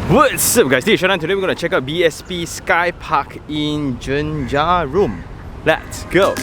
What's up guys, this is Shanan. Today we're going to check out BSP Skypark in Jenjarum. Let's go!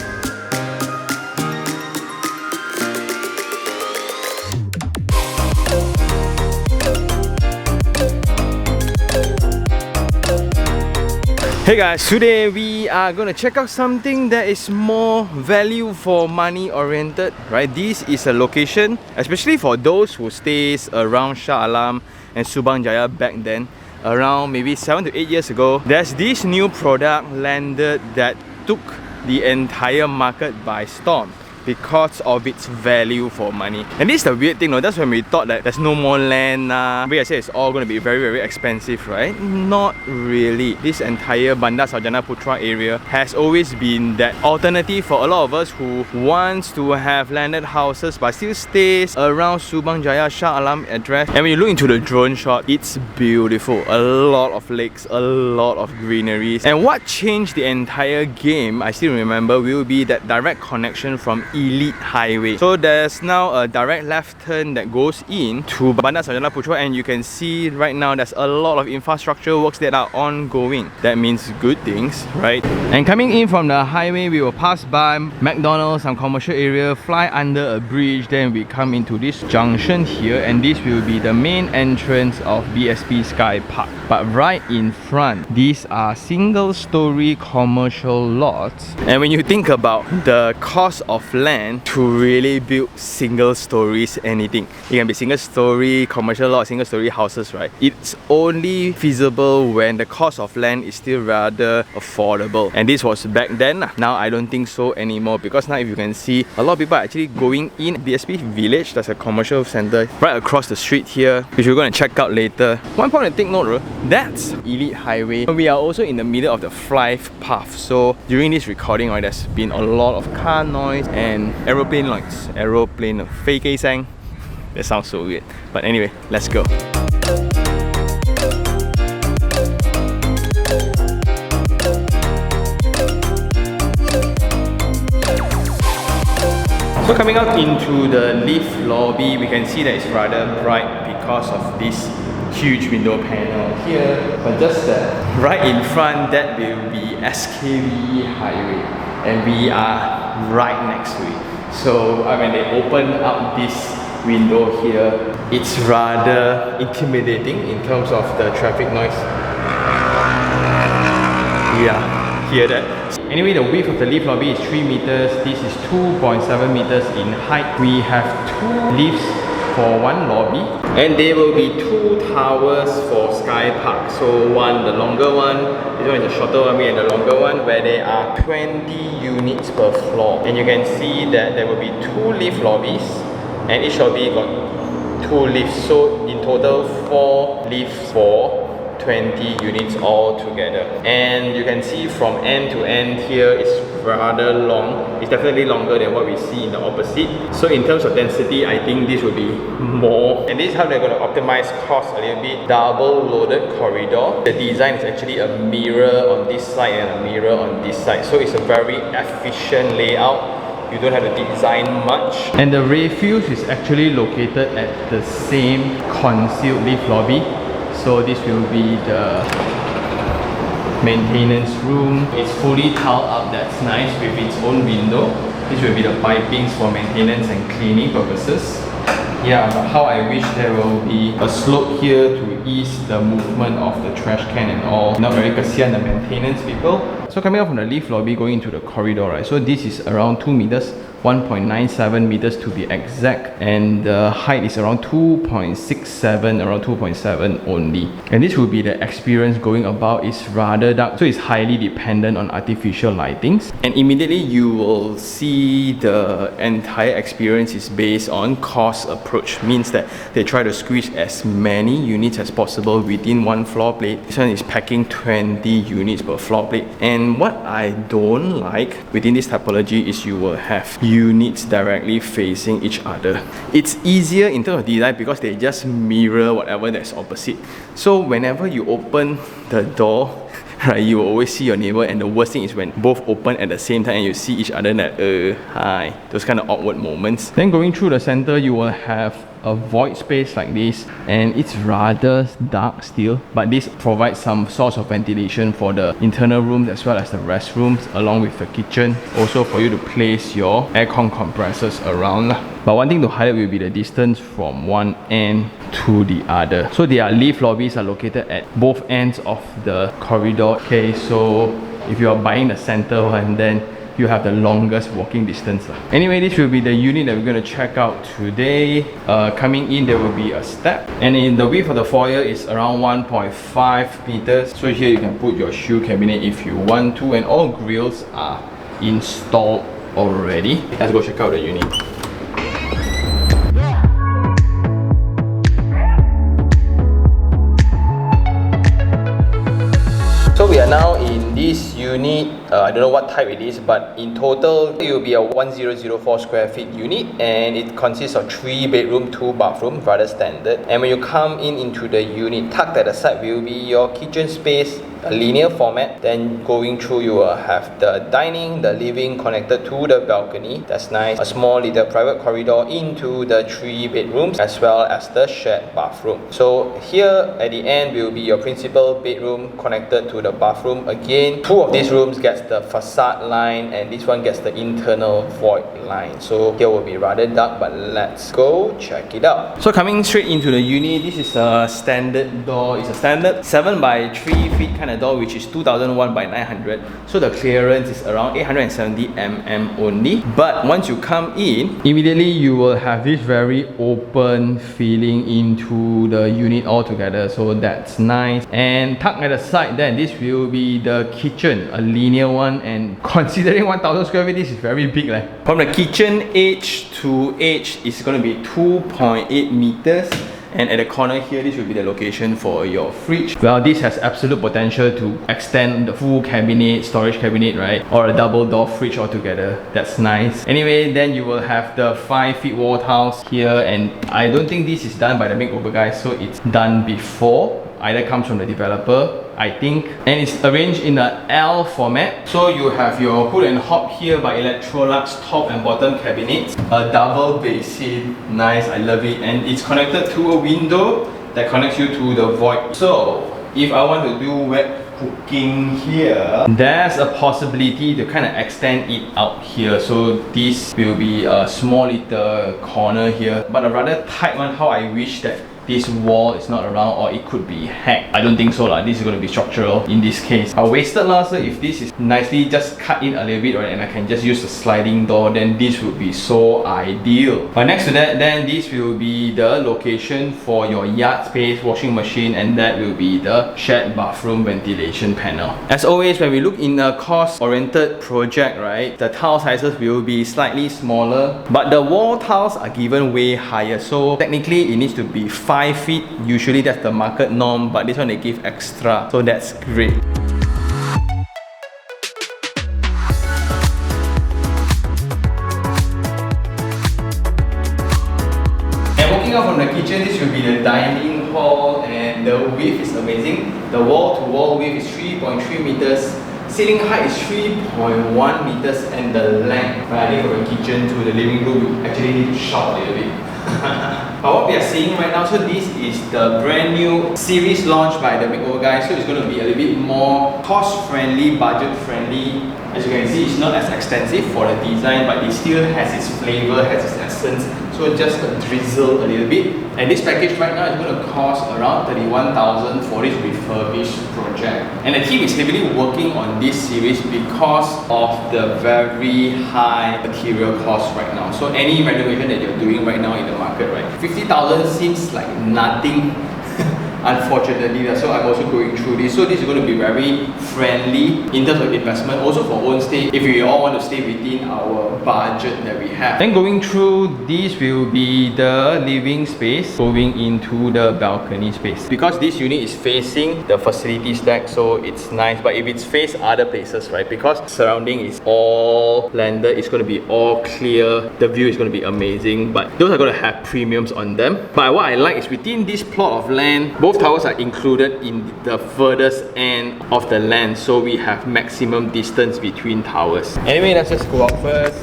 Hey guys, today we are going to check out something that is more value for money oriented, right? This is a location, especially for those who stays around Shah Alam and Subang Jaya back then, around maybe 7 to 8 years ago. There's this new product landed that took the entire market by storm because of its value for money. And this is the weird thing, that's when we thought that there's no more land. Maybe I say it's all going to be very expensive, right? Not really. This entire Bandar Saujana Putra area has always been that alternative for a lot of us who wants to have landed houses but still stays around Subang Jaya Shah Alam address. And when you look into the drone shot, it's beautiful. A lot of lakes, a lot of greeneries. And what changed the entire game, I still remember, will be that direct connection from ELITE highway. So there's now a direct left turn that goes in to Bandar Saujana Putra, and you can see right now there's a lot of infrastructure works that are ongoing. That means good things, right? And coming in from the highway, we will pass by McDonald's, some commercial area, fly under a bridge, then we come into this junction here, and this will be the main entrance of BSP Skypark. But right in front, these are single-story commercial lots. And when you think about the cost of land to really build single stories anything, it can be single story commercial lot, single story houses, right? It's only feasible when the cost of land is still rather affordable, and this was back then. Now I don't think so anymore, because now if you can see, a lot of people are actually going in BSP Village. There's a commercial center right across the street here, which we're going to check out later. One point to take note, that's ELITE highway. We are also in the middle of the flight path, so during this recording, right, there's been a lot of car noise and aeroplane noise. Aeroplane, 飛機聲. That sounds so weird. But anyway, let's go. So coming out into the lift lobby, we can see that it's rather bright because of this huge window panel here. But just right in front, that will be SKVE highway, and we are right next to it. So when they open up this window here, it's rather intimidating in terms of the traffic noise. Yeah, hear that? Anyway, the width of the lift lobby is 3 meters. This is 2.7 meters in height. We have 2 lifts for one lobby, and there will be 2 towers for Skypark. So one, the longer one, this one is the shorter one, and the longer one, where there are 20 units per floor. And you can see that there will be 2 lift lobbies, and each lobby got 2 lifts. So in total, 4 lifts for 20 units all together. And you can see from end to end here is rather long. It's definitely longer than what we see in the opposite. So in terms of density, I think this will be more. And this is how they're going to optimize cost a little bit. Double loaded corridor. The design is actually a mirror on this side and a mirror on this side. So it's a very efficient layout. You don't have to design much. And the refuse is actually located at the same concealed lift lobby. So this will be the maintenance room. It's fully tiled up, that's nice, with its own window. This will be the pipings for maintenance and cleaning purposes. Yeah, but how I wish there will be a slope here to ease the movement of the trash can and all. Not very kasian the maintenance people. So coming out from the lift lobby, going into the corridor, right? So this is around 2 meters, 1.97 meters to be exact, and the height is around 2.67, around 2.7 only. And this will be the experience going about. Is rather dark, so it's highly dependent on artificial lightings. And immediately you will see the entire experience is based on cost approach. Means that they try to squeeze as many units as possible within one floor plate. This one is packing 20 units per floor plate. And what I don't like within this typology is you will have units directly facing each other. It's easier in terms of design because they just mirror whatever that's opposite. So whenever you open the door, right? You will always see your neighbor, and the worst thing is when both open at the same time and you see each other like, hi. Those kind of awkward moments. Then going through the center, you will have a void space like this, and it's rather dark still, but this provides some source of ventilation for the internal rooms as well as the restrooms, along with the kitchen, also for you to place your aircon compressors around. But one thing to highlight will be the distance from one end to the other. So their lift lobbies are located at both ends of the corridor. Okay, so if you are buying the center one, then you have the longest walking distance. Anyway, this will be the unit that we're going to check out today. Coming in, there will be a step, and in the width of the foyer is around 1.5 meters. So here you can put your shoe cabinet if you want to, and all grills are installed already. Let's go check out the unit. So we are now in this unit. I don't know what type it is, but in total it will be a 1004 square feet unit, and it consists of 3 bedroom, 2 bathroom, rather standard. And when you come into the unit, tucked at the side will be your kitchen space, a linear format. Then going through, you will have the dining, the living connected to the balcony. That's nice. A small little private corridor into the 3 bedrooms as well as the shared bathroom. So here at the end will be your principal bedroom connected to the bathroom. Again, 2 of these rooms gets the facade line, and this one gets the internal void line. So here will be rather dark, but let's go check it out. So coming straight into the unit, this is a standard door. It's a standard 7 by 3 feet kind of door, which is 2001 by 900. So the clearance is around 870 mm only. But once you come in, immediately you will have this very open feeling into the unit altogether. So that's nice. And tucked at the side, then this will be the kitchen, a linear one, and considering 1000 square feet, this is very big. From the kitchen edge to edge is going to be 2.8 meters. And at the corner here, this will be the location for your fridge. Well, this has absolute potential to extend the full cabinet, storage cabinet, right? Or a double door fridge altogether. That's nice. Anyway, then you will have the 5 feet wall tiles here, and I don't think this is done by the makeover guys, so it's done before. Either comes from the developer, I think, and it's arranged in the L format. So you have your hood and hob here by Electrolux top and bottom cabinets, a double basin, nice, I love it, and it's connected to a window that connects you to the void. So if I want to do wet cooking here, there's a possibility to kind of extend it out here. So this will be a small little corner here, but a rather tight one. How I wish that this wall is not around, or it could be hacked. I don't think so lah. This is going to be structural in this case. I wasted lah, so if this is nicely just cut in a little bit, right, and I can just use the sliding door, then this would be so ideal. But next to that, then this will be the location for your yard space, washing machine, and that will be the shared bathroom ventilation panel. As always, when we look in a cost-oriented project, right, the tile sizes will be slightly smaller, but the wall tiles are given way higher. So technically, it needs to be 5 feet. Usually that's the market norm, but this one they give extra, so that's great. And walking out from the kitchen, this will be the dining hall, and the width is amazing. The wall-to-wall width is 3.3 meters. Ceiling height is 3.1 meters, and the length, right, I think from the kitchen to the living room, you actually need to shout a little bit. But what we are seeing right now, so this is the brand new series launched by the makeover guys. So it's going to be a little bit more cost-friendly, budget-friendly. As you can see, it's not as extensive for the design, but it still has its flavor, has its essence. So just a drizzle a little bit. And this package right now is going to cost around 31,000 for this refurbished project. And the team is heavily working on this series because of the very high material cost right now. So any renovation that you're doing right now in the market, right, 50,000 seems like nothing. Unfortunately, so I'm also going through this. So this is going to be very friendly in terms of investment, also for own stay, if we all want to stay within our budget that we have. Then going through, this will be the living space going into the balcony space. Because this unit is facing the facilities deck, so it's nice. But if it's faced other places, right, because surrounding is all landed, it's going to be all clear, the view is going to be amazing. But those are going to have premiums on them. But what I like is within this plot of land, both both towers are included in the furthest end of the land, so we have maximum distance between towers. Anyway, let's just go out first.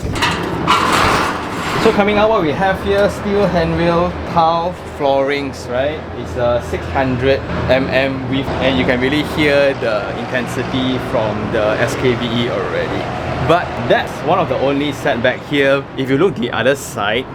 So coming out, what we have here, steel handrail tile floorings, right? It's a 600 mm width, and you can really hear the intensity from the SKVE already. But that's one of the only setback here. If you look the other side,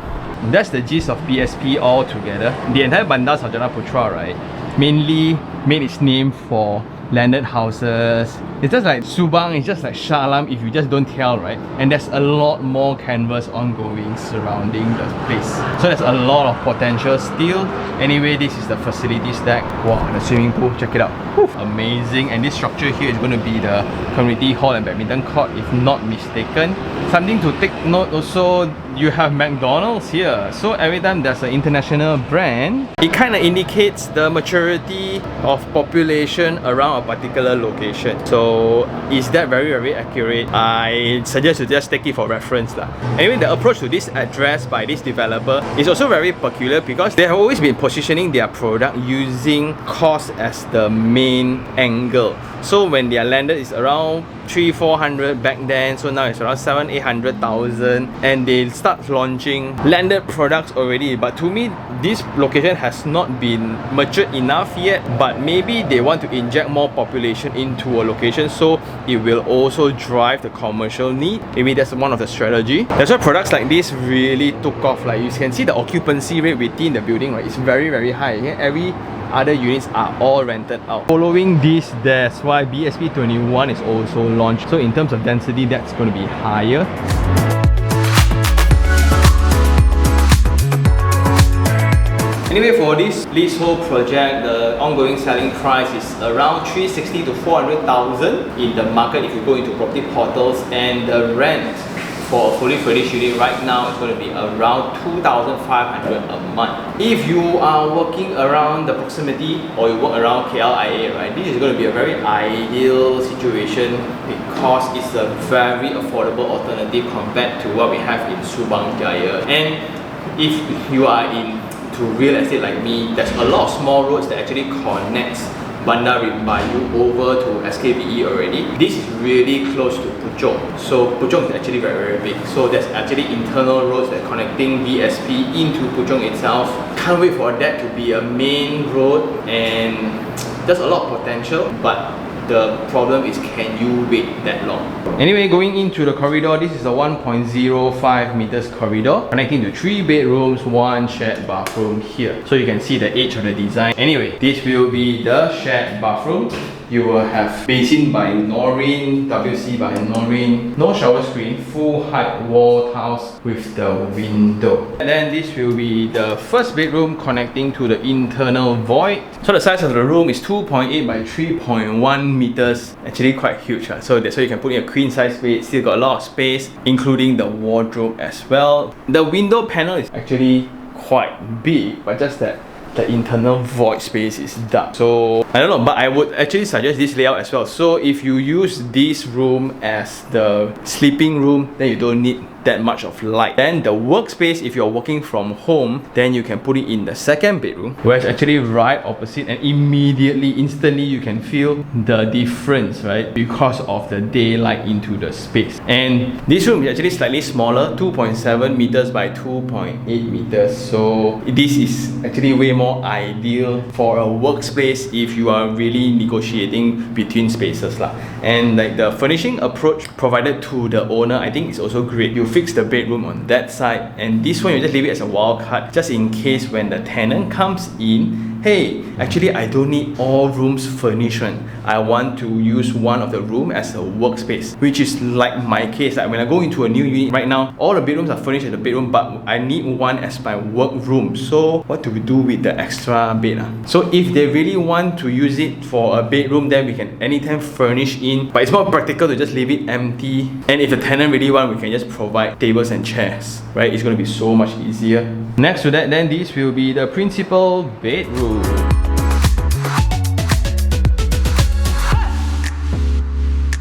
that's the gist of BSP all together. The entire Bandar Saujana Putra, right, mainly made its name for landed houses. It's just like Subang, it's just like Shah Alam if you just don't tell, right? And there's a lot more canvas ongoing surrounding the place. So there's a lot of potential still. Anyway, this is the facilities deck. Wow, the swimming pool, check it out. Whew, amazing. And this structure here is going to be the community hall and badminton court, if not mistaken. Something to take note also, you have McDonald's here. So every time there's an international brand, it kind of indicates the maturity of population around a particular location. So is that very accurate? I suggest to just take it for reference lah. Anyway, the approach to this address by this developer is also very peculiar because they have always been positioning their product using cost as the main angle. So when their landed is around 300-400 back then, so now it's around 700-800,000, and they start launching landed products already. But to me, this location has not been matured enough yet, but maybe they want to inject more population into a location, so it will also drive the commercial need. Maybe that's one of the strategy. That's why products like this really took off. Like you can see the occupancy rate within the building, right? It's very high. Yeah? Every other units are all rented out. Following this, that's why BSP 21 is also launched. So in terms of density, that's going to be higher. Anyway, for this leasehold project, the ongoing selling price is around 360 to 400,000 in the market if you go into property portals, and the rent for a fully furnished unit right now is going to be around 2,500 a month. If you are working around the proximity or you work around KLIA, right, this is going to be a very ideal situation because it's a very affordable alternative compared to what we have in Subang Jaya. And if you are into real estate like me, there's a lot of small roads that actually connects Bandar Rimbayu over to SKVE already. This is really close to Puchong. So Puchong is actually very big. So there's actually internal roads that are connecting BSP into Puchong itself. Can't wait for that to be a main road, and there's a lot of potential, but the problem is, can you wait that long? Anyway, going into the corridor, this is a 1.05 meters corridor connecting to 3 bedrooms, 1 shared bathroom here. So you can see the edge of the design. Anyway, this will be the shared bathroom. You will have basin by Noreen, WC by Noreen, no shower screen, full height wall tiles with the window. And then this will be the first bedroom connecting to the internal void. So the size of the room is 2.8 by 3.1 meters. Actually quite huge. So that's why you can put in a queen size bed. Still got a lot of space, including the wardrobe as well. The window panel is actually quite big, but just that the internal void space is dark. So I don't know, but I would actually suggest this layout as well. So if you use this room as the sleeping room, then you don't need that much of light. Then the workspace, if you're working from home, then you can put it in the second bedroom, where it's actually right opposite, and immediately, instantly you can feel the difference, right? Because of the daylight into the space. And this room is actually slightly smaller, 2.7 meters by 2.8 meters. So this is actually way more ideal for a workspace if you are really negotiating between spaces lah. And like the furnishing approach provided to the owner, I think is also great. You fix the bedroom on that side, and this one you just leave it as a wild card, just in case when the tenant comes in, hey, actually I don't need all rooms furnished. I want to use one of the room as a workspace, which is like my case. Like when I go into a new unit right now, all the bedrooms are furnished as a bedroom, but I need one as my work room. So what do we do with the extra bed? So if they really want to use it for a bedroom, then we can anytime furnish in, but it's more practical to just leave it empty. And if the tenant really want, we can just provide tables and chairs, right? It's going to be so much easier. Next to that, then this will be the principal bedroom.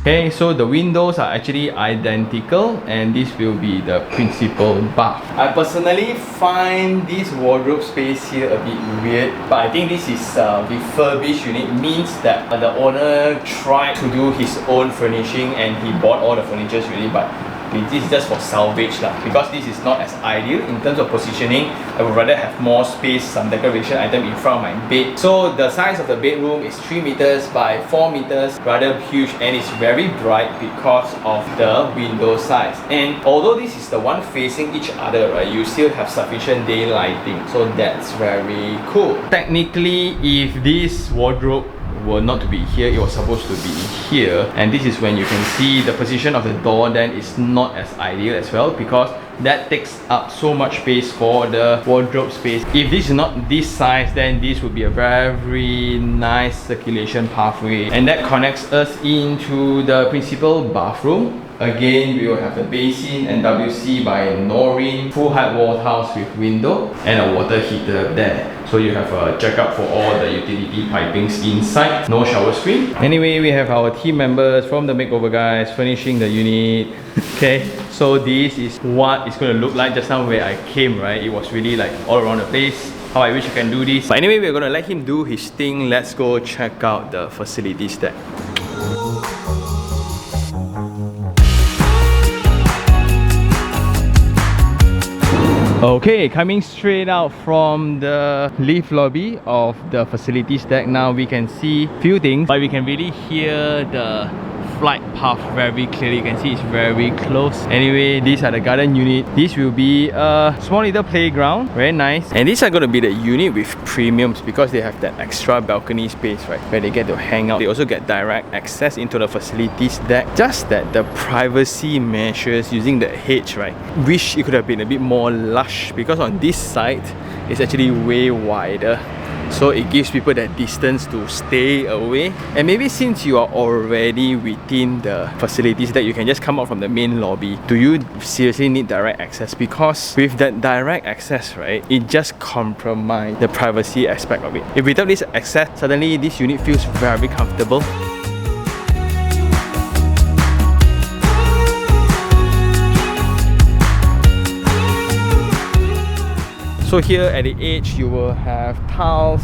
Okay, so the windows are actually identical and this will be the principal bath. I personally find this wardrobe space here a bit weird, but I think this is refurbished unit, means that the owner tried to do his own furnishing and he bought all the furniture really, but this is just for salvage lah, because this is not as ideal in terms of positioning. I would rather have more space, some decoration item in front of my bed. So the size of the bedroom is 3 meters by 4 meters, rather huge, and it's very bright because of the window size. And although this is the one facing each other, right, you still have sufficient daylighting, so that's very cool. Technically, if this wardrobe were not to be here, it was supposed to be here, and this is when you can see the position of the door then is not as ideal as well, because that takes up so much space for the wardrobe space. If this is not this size, then this would be a very nice circulation pathway, and that connects us into the principal bathroom. Again, we will have the basin and WC by Noreen, full height wall tiles with window and a water heater there. So you have a checkup for all the utility pipings inside, no shower screen. Anyway, we have our team members from the makeover guys finishing the unit. Okay, so this is what it's going to look like. Just now where I came, right, it was really like all around the place. How I wish I can do this. But anyway, we're going to let him do his thing. Let's go check out the facilities deck. Okay, coming straight out from the lift lobby of the facilities deck, now we can see few things, but we can really hear the flight path very clearly. You can see it's very close. Anyway, these are the garden unit. This will be a small little playground, very nice. And these are going to be the unit with premiums because they have that extra balcony space, right, where they get to hang out. They also get direct access into the facilities deck. Just that the privacy measures using the hedge, right, wish it could have been a bit more lush, because on this side it's actually way wider. So it gives people that distance to stay away. And maybe since you are already within the facilities that you can just come out from the main lobby, do you seriously need direct access? Because with that direct access, right, it just compromises the privacy aspect of it. If without this access, suddenly this unit feels very comfortable. So here at the edge you will have tiles.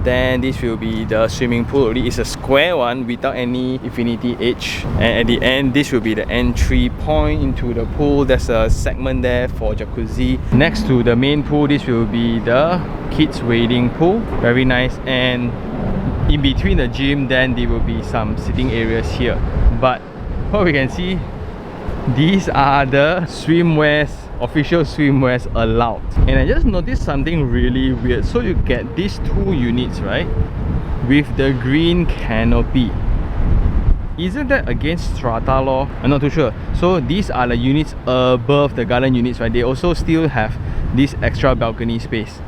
Then this will be the swimming pool. It's a square one without any infinity edge. And at the end, this will be the entry point into the pool. There's a segment there for jacuzzi. Next to the main pool, this will be the kids wading pool. Very nice. And in between the gym, then there will be some sitting areas here. But what we can see, these are the swimwears, official swimwears allowed. And I just noticed something really weird. So you get these two units, right, with the green canopy. Isn't that against strata law? I'm not too sure. So these are the units above the garden units, right? They also still have this extra balcony space,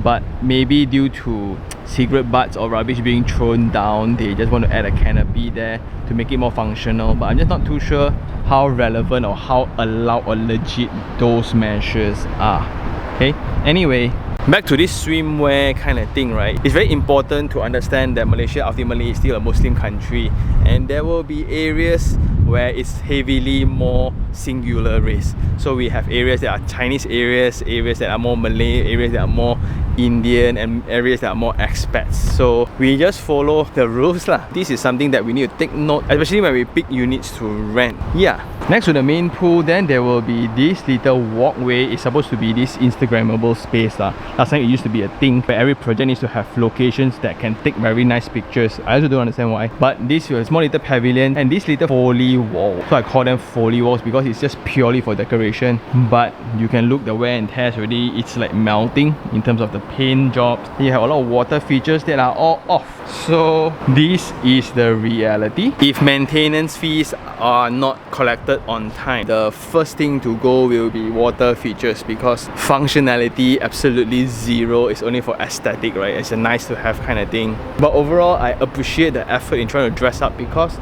but maybe due to cigarette butts or rubbish being thrown down, they just want to add a canopy there to make it more functional. But I'm just not too sure how relevant or how allowed or legit those measures are. Okay, anyway, back to this swimwear kind of thing, right? It's very important to understand that Malaysia ultimately is still a Muslim country, and there will be areas where it's heavily more singular race. So we have areas that are Chinese areas, areas that are more Malay, areas that are more Indian, and areas that are more expats. So we just follow the rules lah. This is something that we need to take note, especially when we pick units to rent. Yeah. Next to the main pool, then there will be this little walkway. It's supposed to be this Instagrammable space lah. Last time it used to be a thing where every project needs to have locations that can take very nice pictures. I also don't understand why. But this is a small little pavilion and this little foley wall. So I call them foley walls because it's just purely for decoration. But you can look the wear and tears already. It's like melting in terms of the paint jobs. You have a lot of water features that are all off. So this is the reality. If maintenance fees are not collected on time, the first thing to go will be water features, because functionality absolutely zero. It's only for aesthetic, right? It's a nice to have kind of thing. But overall, I appreciate the effort in trying to dress up because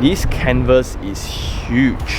this canvas is huge.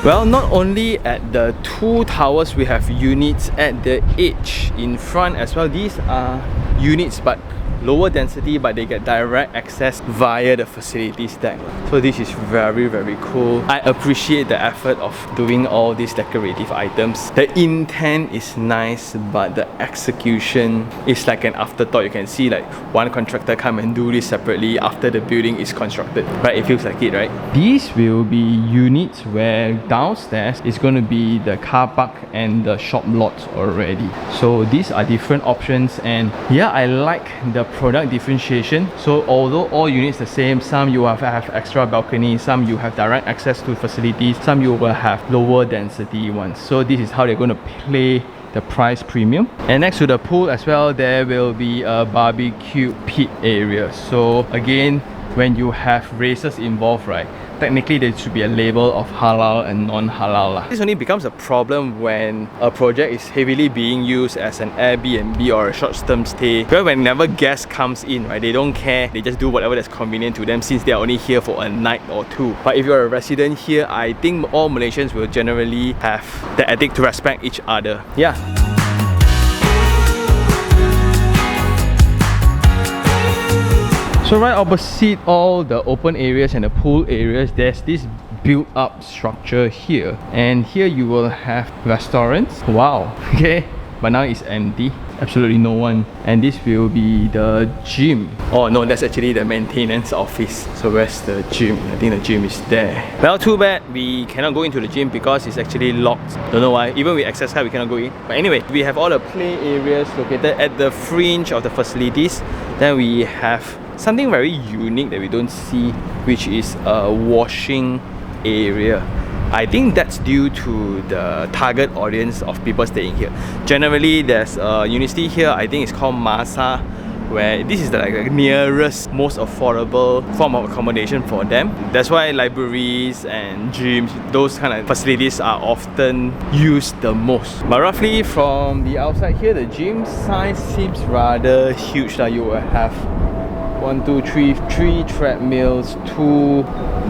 Well, not only at the two towers, we have units at the edge in front as well. These are units but lower density, but they get direct access via the facilities deck. So this is very, very cool. I appreciate the effort of doing all these decorative items. The intent is nice, but the execution is like an afterthought. You can see like one contractor come and do this separately after the building is constructed. Right, it feels like it, right? These will be units where downstairs is going to be the car park and the shop lots already. So these are different options, and yeah, I like the product differentiation. So although all units the same, some you have extra balcony, some you have direct access to facilities, some you will have lower density ones. So this is how they're going to play the price premium. And next to the pool as well, there will be a barbecue pit area. So again, when you have races involved, right, technically there should be a label of halal and non-halal. This only becomes a problem when a project is heavily being used as an Airbnb or a short-term stay. Where whenever guests comes in, right, they don't care, they just do whatever that's convenient to them since they are only here for a night or two. But if you're a resident here, I think all Malaysians will generally have the ethic to respect each other. Yeah. So right opposite all the open areas and the pool areas, there's this built-up structure here. And here you will have restaurants. Wow, okay. But now it's empty. Absolutely no one. And this will be the gym. Oh no, that's actually the maintenance office. So where's the gym? I think the gym is there. Well, too bad we cannot go into the gym because it's actually locked. Don't know why. Even with access card, we cannot go in. But anyway, we have all the play areas located at the fringe of the facilities. Then we have something very unique that we don't see, which is a washing area. I think that's due to the target audience of people staying here. Generally, there's a university here, I think it's called Masa, where this is the nearest, most affordable form of accommodation for them. That's why libraries and gyms, those kind of facilities are often used the most. But roughly from the outside here, the gym size seems rather huge. You will have 3 treadmills, 2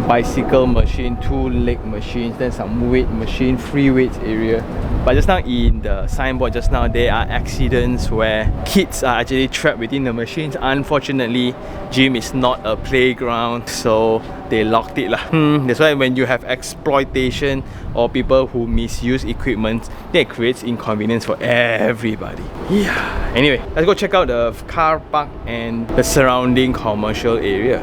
bicycle machine, 2 leg machines, then some weight machine, free weights area. But just now in the signboard just now, there are accidents where kids are actually trapped within the machines. Unfortunately, gym is not a playground, so they locked it lah. That's why when you have exploitation or people who misuse equipment, that creates inconvenience for everybody. Yeah. Anyway, let's go check out the car park and the surrounding commercial area.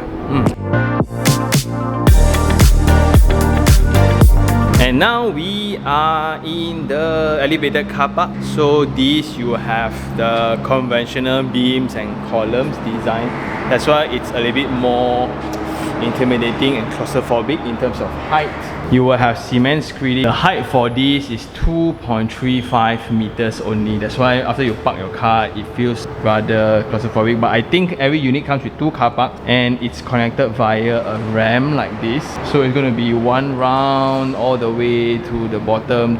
And now we are in the elevated car park. So these you have the conventional beams and columns design. That's why it's a little bit more intimidating and claustrophobic in terms of height. You will have cement screening. The height for this is 2.35 meters only. That's why after you park your car, it feels rather claustrophobic. But I think every unit comes with 2 car parks and it's connected via a ramp like this. So it's going to be one round all the way to the bottom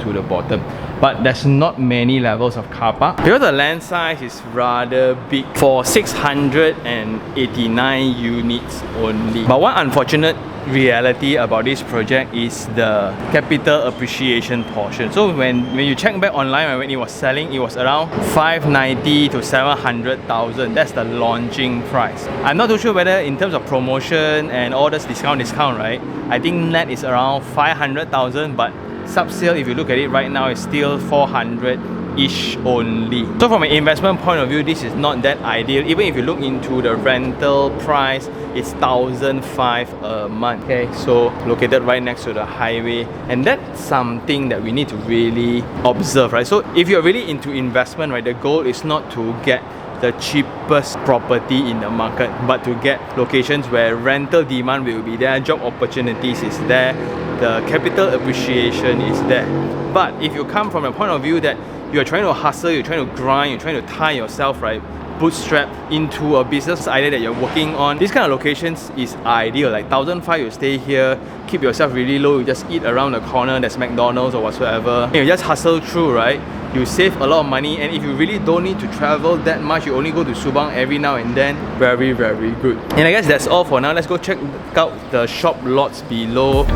But there's not many levels of car park because the land size is rather big for 689 units only. But one unfortunate reality about this project is the capital appreciation portion. So when you check back online, when it was selling, it was around 590 to 700,000. That's the launching price. I'm not too sure whether in terms of promotion and all this discount, right? I think net is around 500,000, but sub-sale, if you look at it right now, is still 400-ish only. So from an investment point of view, this is not that ideal. Even if you look into the rental price, it's 1,500 a month. Okay, so located right next to the highway, and that's something that we need to really observe, right? So if you're really into investment, right, the goal is not to get the cheapest property in the market, but to get locations where rental demand will be there, job opportunities is there, the capital appreciation is there. But if you come from a point of view that you're trying to hustle, you're trying to grind, you're trying to tie yourself, right, bootstrap into a business idea that you're working on, this kind of locations is ideal. Like 1,500, you stay here, keep yourself really low, you just eat around the corner, there's McDonald's or whatsoever, and you just hustle through, right? You save a lot of money, and if you really don't need to travel that much, you only go to Subang every now and then, very, very good. And I guess that's all for now. Let's go check out the shop lots below.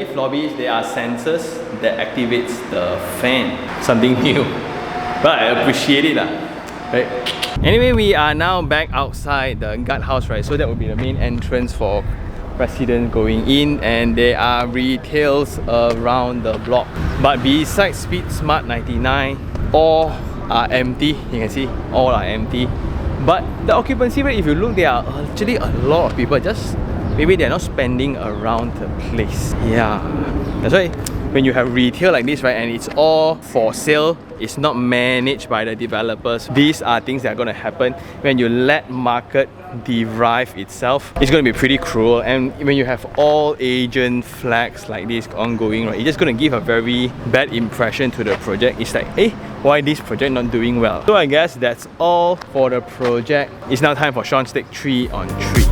lift lobbies, there are sensors that activates the fan. Something new. But I appreciate it, right? Anyway, we are now back outside the guardhouse, right? So that would be the main entrance for residents going in, and there are retails around the block. But besides Speed Smart 99, all are empty. You can see all are empty. But the occupancy rate, if you look, there are actually a lot of people. Just maybe they're not spending around the place. Yeah, that's why when you have retail like this, right, and it's all for sale, it's not managed by the developers. These are things that are going to happen when you let market derive itself. It's going to be pretty cruel, and when you have all agent flags like this ongoing, right, it's just going to give a very bad impression to the project. It's like, hey, why this project not doing well? So I guess that's all for the project. It's now time for Sean's take 3 on 3.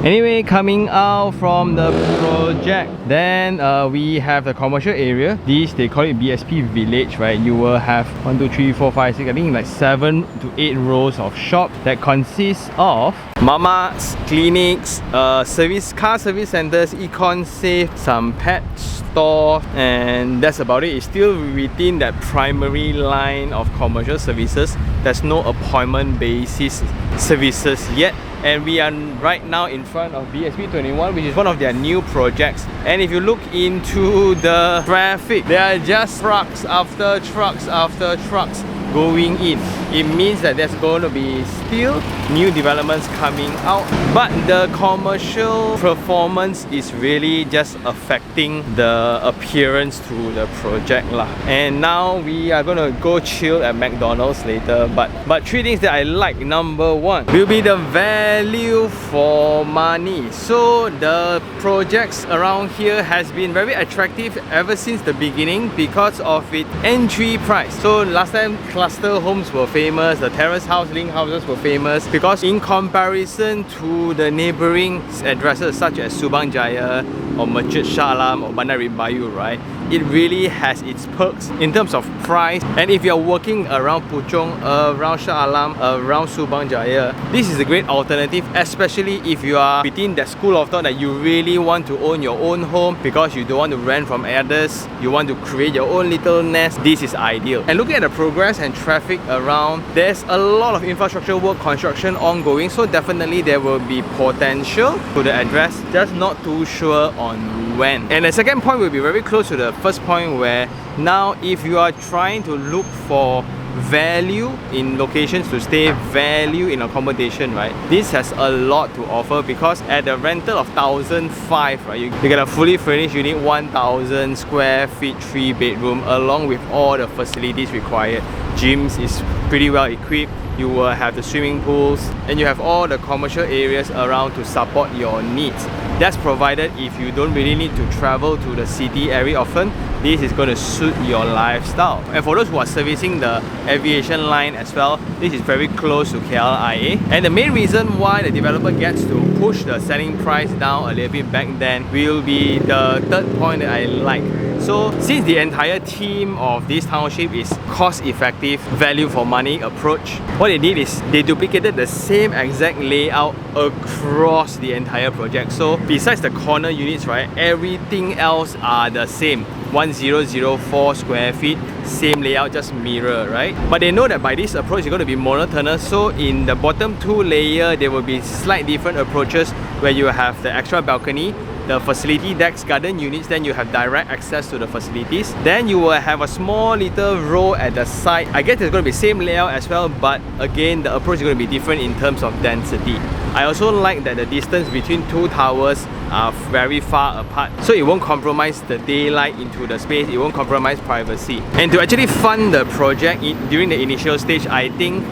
Anyway, coming out from the project, then we have the commercial area. This, they call it BSP Village, right? You will have 1, 2, 3, 4, 5, 6, I think like 7 to 8 rows of shops that consists of mamas, clinics, car service centers, econ safe, some pet store, and that's about it. It's still within that primary line of commercial services. There's no appointment basis services yet. And we are right now in front of BSP 21, which is one of their new projects. And if you look into the traffic, there are just trucks after trucks after trucks going in. It means that there's going to be still new developments coming out, but the commercial performance is really just affecting the appearance to the project lah. And now we are gonna go chill at McDonald's later, but 3 things that I like. Number 1 will be the value for money. So the projects around here has been very attractive ever since the beginning because of its entry price. So last time cluster homes were famous, the terrace house, link houses were famous because in comparison to the neighboring addresses such as Subang Jaya or Masjid Shah Alam or Bandar Bayu, right, it really has its perks in terms of price. And if you're working around Puchong, around Shah Alam, around Subang Jaya, this is a great alternative, especially if you are within that school of thought that you really want to own your own home because you don't want to rent from others, you want to create your own little nest. This is ideal. And looking at the progress and traffic around, there's a lot of infrastructure work, construction ongoing, so definitely there will be potential to the address, just not too sure on when. And the second point will be very close to the first point, where now if you are trying to look for value in locations to stay, value in accommodation, right, this has a lot to offer because at the rental of 1,500, right, you get a fully furnished unit, 1,000 square feet, 3 bedroom, along with all the facilities required. Gyms is pretty well equipped. You will have the swimming pools, and you have all the commercial areas around to support your needs. That's provided if you don't really need to travel to the city area often. This is going to suit your lifestyle. And for those who are servicing the aviation line as well, this is very close to KLIA. And the main reason why the developer gets to push the selling price down a little bit back then will be the third point that I like. So since the entire theme of this township is cost-effective, value for money approach, what they did is they duplicated the same exact layout across the entire project. So besides the corner units, right, everything else are the same. 1,004 square feet, same layout, just mirror, right? But they know that by this approach, it's going to be monotonous. So in the bottom 2 layer, there will be slight different approaches where you have the extra balcony, the facility decks, garden units, then you have direct access to the facilities. Then you will have a small little row at the side. I guess it's going to be same layout as well, but again, the approach is going to be different in terms of density. I also like that the distance between 2 towers are very far apart, so it won't compromise the daylight into the space, it won't compromise privacy. And to actually fund the project during the initial stage, I think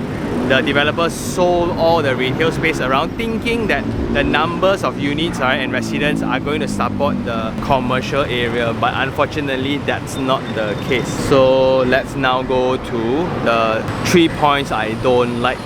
the developers sold all the retail space around, thinking that the numbers of units and residents are going to support the commercial area, but unfortunately that's not the case. So let's now go to the 3 points I don't like.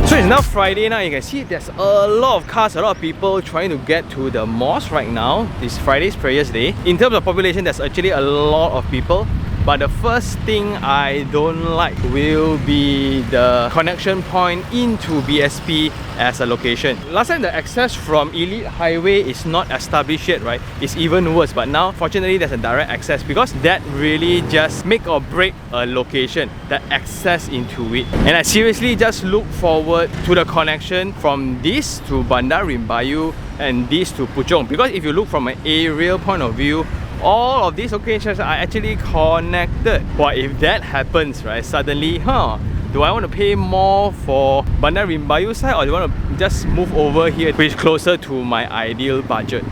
So it's now Friday now, you can see there's a lot of cars, a lot of people trying to get to the mosque right now. This Friday's prayers day. In terms of population, there's actually a lot of people. But the first thing I don't like will be the connection point into BSP as a location. Last time the access from Elite Highway is not established yet, right? It's even worse, but now fortunately there's a direct access, because that really just make or break a location, the access into it. And I seriously just look forward to the connection from this to Bandar Rimbayu and this to Puchong, because if you look from an aerial point of view, all of these locations are actually connected. But if that happens, right, suddenly, do I want to pay more for Bandar Rimbayu side, or do I want to just move over here, which is closer to my ideal budget?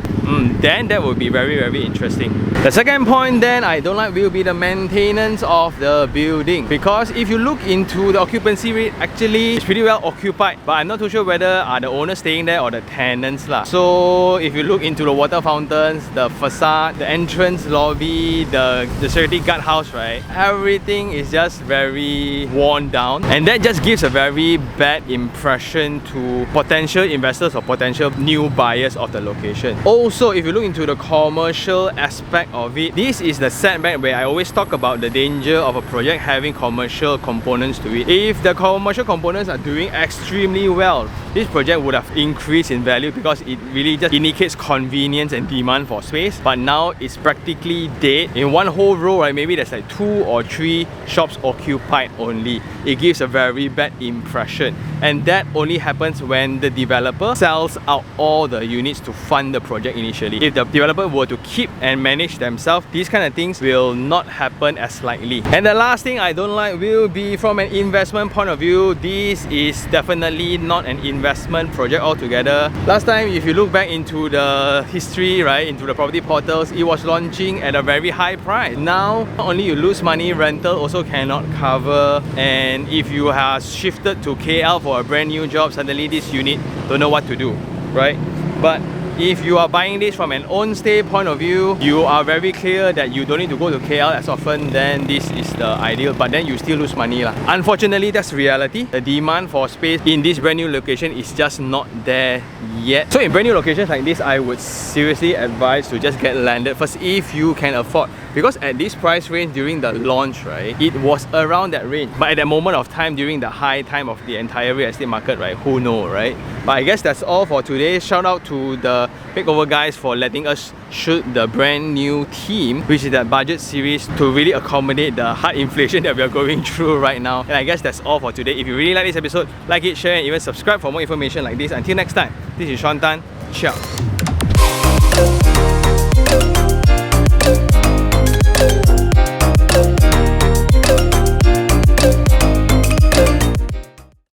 Then that would be very, very interesting. The second point then I don't like will be the maintenance of the building, because if you look into the occupancy rate, actually it's pretty well occupied, but I'm not too sure whether are the owners staying there or the tenants lah. So if you look into the water fountains, the facade, the entrance lobby, the security guard house, right, everything is just very worn down, and that just gives a very bad impression to potential investors or potential new buyers of the location. Also, if you look into the commercial aspect of it, this is the setback where I always talk about the danger of a project having commercial components to it. If the commercial components are doing extremely well, this project would have increased in value, because it really just indicates convenience and demand for space. But now it's practically dead. In one whole row, right, maybe there's like 2 or 3 shops occupied only. It gives a very bad impression, and that only happens when the developer sells out all the units to fund the project initially. If the developer were to keep and manage themselves, these kind of things will not happen as likely. And the last thing I don't like will be from an investment point of view. This is definitely not an investment project altogether. Last time, if you look back into the history, right, into the property portals, it was launching at a very high price. Now, not only you lose money, rental also cannot cover, and if you have shifted to KL for a brand new job, suddenly this unit don't know what to do, right? But if you are buying this from an own stay point of view, you are very clear that you don't need to go to KL as often, then this is the ideal, but then you still lose money lah. Unfortunately, that's reality. The demand for space in this brand new location is just not there yet. So in brand new locations like this, I would seriously advise to just get landed first if you can afford. Because at this price range during the launch, right, it was around that range. But at that moment of time, during the high time of the entire real estate market, right, who knows, right? But I guess that's all for today. Shout out to the Makeover guys for letting us shoot the brand new theme, which is that budget series, to really accommodate the hard inflation that we are going through right now. And I guess that's all for today. If you really like this episode, like it, share, and even subscribe for more information like this. Until next time, this is Sean Tan. Ciao.